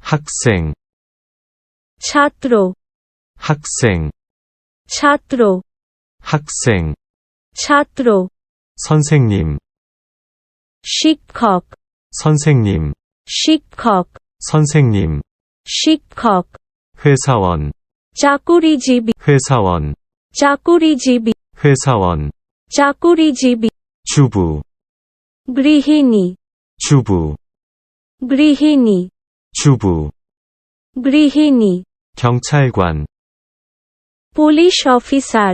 학생, ছাত্র, 학생, ছাত্র, 학생, ছাত্র, 선생님, শিক্ষক, 선생님, শিক্ষক, 선생님, শিক্ষক, 회사원, চাকুরিজীবী, 회사원, চাকুরিজীবী, 회사원, চাকুরিজীবী, 주부, গৃহিণী, 주부, গৃহিণী, 주부, গৃহিণী, 경찰관, police officer,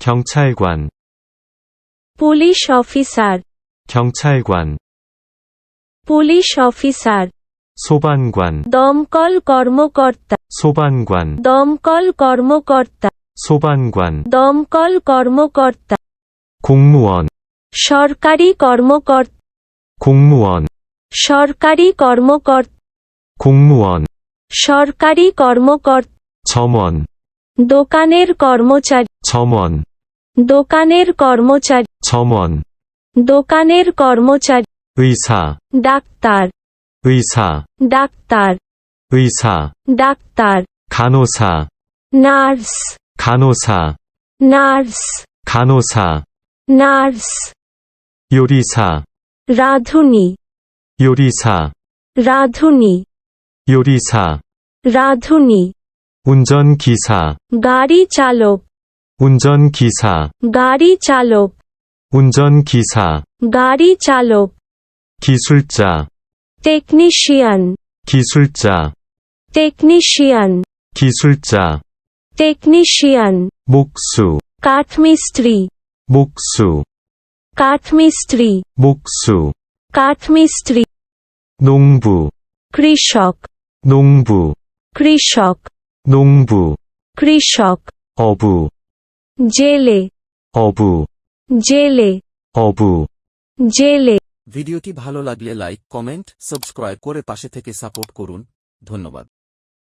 경찰관, police officer, 경찰관, police officer, 소방관, দমকল কর্মকর্তা, 소방관, দমকল কর্মকর্তা, 소방관, দমকল কর্মকর্তা, 공무원, সরকারি কর্মকর্তা, 공무원, সরকারি কর্মকর্তা, 공무원, সরকারি কর্মকর্তা, 점원, দোকানের কর্মচারী, 점원, দোকানের কর্মচারী, 점원, দোকানের কর্মচারী, 의사, ডাক্তার, 의사, ডাক্তার, 의사, ডাক্তার, 간호사, নার্স, 간호사, নার্স, 간호사, নার্স, 요리사, রাঁধুনি, 요리사, রাঁধুনি, 요리사, রাঁধুনি, 운전기사, গাড়ি চালক, 운전기사, গাড়ি চালক, 운전기사, গাড়ি চালক, 기술자, টেকনিশিয়ান, 기술자, টেকনিশিয়ান, 기술자, টেকনিশিয়ান, 목수, কাঠমিস্ত্রি, 목수, কাঠমিস্ত্রি, 목수, কাঠমিস্ত্রি, 농부, কৃষক, 농부, কৃষক, 농부, কৃষক, 어부, জেলে, 어부, জেলে, 어부। জেলে। ভিডিওটি ভালো লাগলে লাইক, কমেন্ট, সাবস্ক্রাইব করে পাশে থেকে সাপোর্ট করুন। ধন্যবাদ।